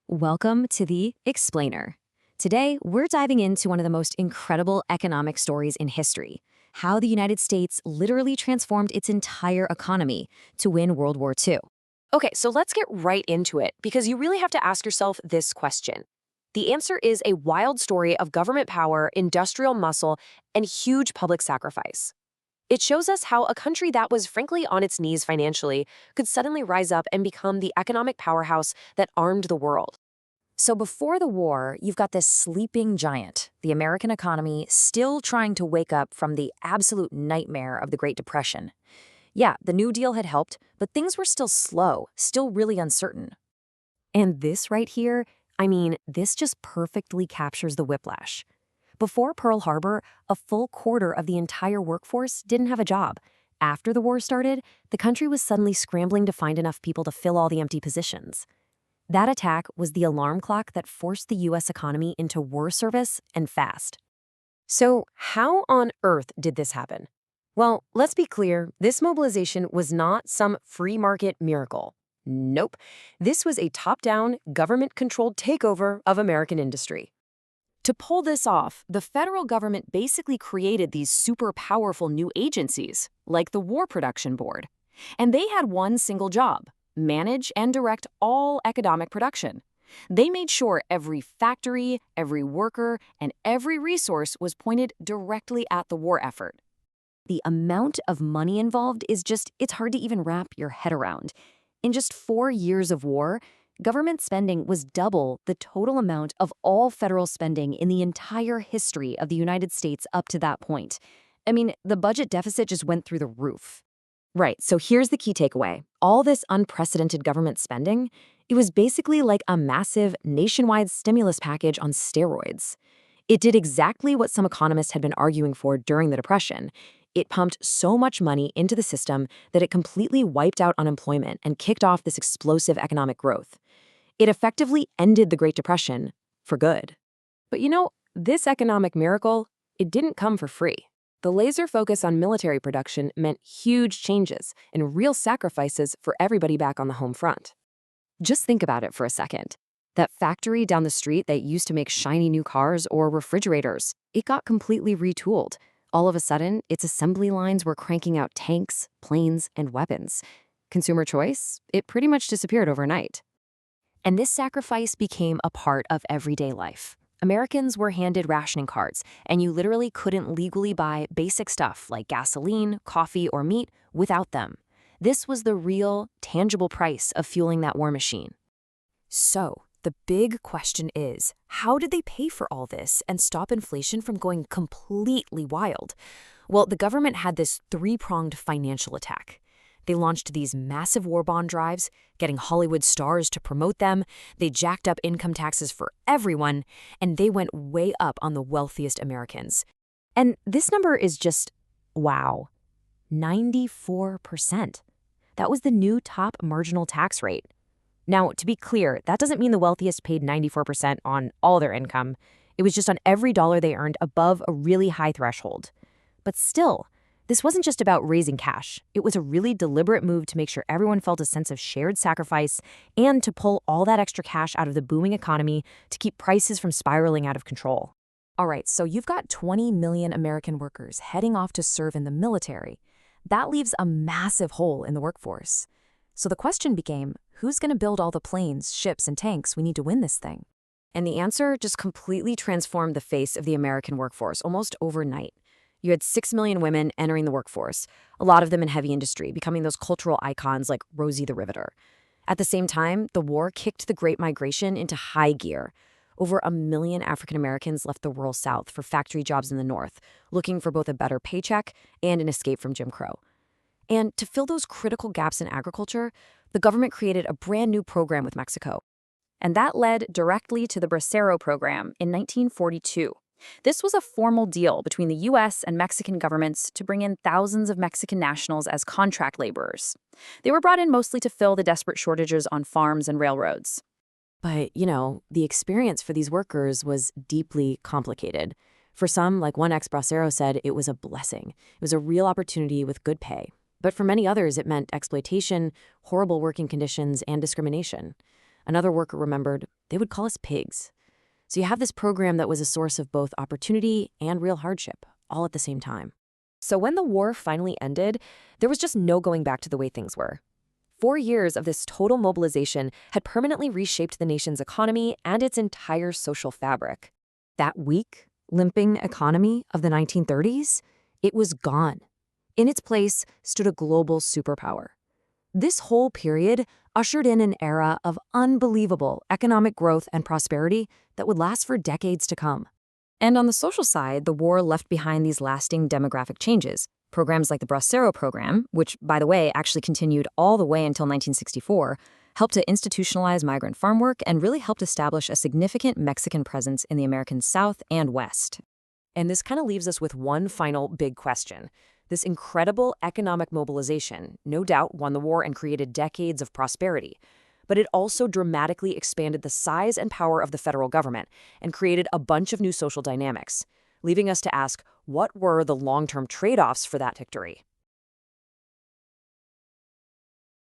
Welcome to the Explainer. Today, we're diving into one of the most incredible economic stories in history, how the United States literally transformed its entire economy to win World War II. Okay, so let's get right into it because you really have to ask yourself this question. The answer is a wild story of government power, industrial muscle, and huge public sacrifice. It shows us how a country that was frankly on its knees financially could suddenly rise up and become the economic powerhouse that armed the world. So before the war, you've got this sleeping giant, the American economy still trying to wake up from the absolute nightmare of the Great Depression. Yeah, the New Deal had helped, but things were still slow, still really uncertain. And this right here, this just perfectly captures the whiplash. Before Pearl Harbor, a full quarter of the entire workforce didn't have a job. After the war started, the country was suddenly scrambling to find enough people to fill all the empty positions. That attack was the alarm clock that forced the U.S. economy into war service and fast. So, how on earth did this happen? Well, let's be clear, this mobilization was not some free market miracle. Nope. This was a top-down, government-controlled takeover of American industry. To pull this off, the federal government basically created these super powerful new agencies, like the War Production Board. And they had one single job: manage and direct all economic production. They made sure every factory, every worker, and every resource was pointed directly at the war effort. The amount of money involved it's hard to even wrap your head around. In just 4 years of war, government spending was double the total amount of all federal spending in the entire history of the United States up to that point. The budget deficit just went through the roof. Right, so here's the key takeaway. All this unprecedented government spending, it was basically like a massive nationwide stimulus package on steroids. It did exactly what some economists had been arguing for during the Depression. It pumped so much money into the system that it completely wiped out unemployment and kicked off this explosive economic growth. It effectively ended the Great Depression for good. But this economic miracle, it didn't come for free. The laser focus on military production meant huge changes and real sacrifices for everybody back on the home front. Just think about it for a second. That factory down the street that used to make shiny new cars or refrigerators, it got completely retooled. All of a sudden, its assembly lines were cranking out tanks, planes, and weapons. Consumer choice, it pretty much disappeared overnight. And this sacrifice became a part of everyday life. Americans were handed rationing cards, and you literally couldn't legally buy basic stuff like gasoline, coffee, or meat without them. This was the real, tangible price of fueling that war machine. So, the big question is, how did they pay for all this and stop inflation from going completely wild? Well, the government had this three-pronged financial attack. They launched these massive war bond drives, getting Hollywood stars to promote them. They jacked up income taxes for everyone, and they went way up on the wealthiest Americans. And this number is just, wow, 94%. That was the new top marginal tax rate. Now, to be clear, that doesn't mean the wealthiest paid 94% on all their income. It was just on every dollar they earned above a really high threshold. But still, this wasn't just about raising cash. It was a really deliberate move to make sure everyone felt a sense of shared sacrifice and to pull all that extra cash out of the booming economy to keep prices from spiraling out of control. All right, so you've got 20 million American workers heading off to serve in the military. That leaves a massive hole in the workforce. So the question became, who's going to build all the planes, ships, and tanks we need to win this thing? And the answer just completely transformed the face of the American workforce almost overnight. You had 6 million women entering the workforce, a lot of them in heavy industry, becoming those cultural icons like Rosie the Riveter. At the same time, the war kicked the Great Migration into high gear. Over 1 million African Americans left the rural South for factory jobs in the North, looking for both a better paycheck and an escape from Jim Crow. And to fill those critical gaps in agriculture, the government created a brand new program with Mexico. And that led directly to the Bracero program in 1942. This was a formal deal between the U.S. and Mexican governments to bring in thousands of Mexican nationals as contract laborers. They were brought in mostly to fill the desperate shortages on farms and railroads. But, the experience for these workers was deeply complicated. For some, like one ex-bracero said, it was a blessing. It was a real opportunity with good pay. But for many others, it meant exploitation, horrible working conditions, and discrimination. Another worker remembered, They would call us pigs. So you have this program that was a source of both opportunity and real hardship, all at the same time. So when the war finally ended, there was just no going back to the way things were. 4 years of this total mobilization had permanently reshaped the nation's economy and its entire social fabric. That weak, limping economy of the 1930s, it was gone. In its place stood a global superpower. This whole period ushered in an era of unbelievable economic growth and prosperity that would last for decades to come. And on the social side, the war left behind these lasting demographic changes. Programs like the Bracero program, which, by the way, actually continued all the way until 1964, helped to institutionalize migrant farm work and really helped establish a significant Mexican presence in the American South and West. And this kind of leaves us with one final big question. This incredible economic mobilization, no doubt, won the war and created decades of prosperity. But it also dramatically expanded the size and power of the federal government and created a bunch of new social dynamics, leaving us to ask, what were the long-term trade-offs for that victory?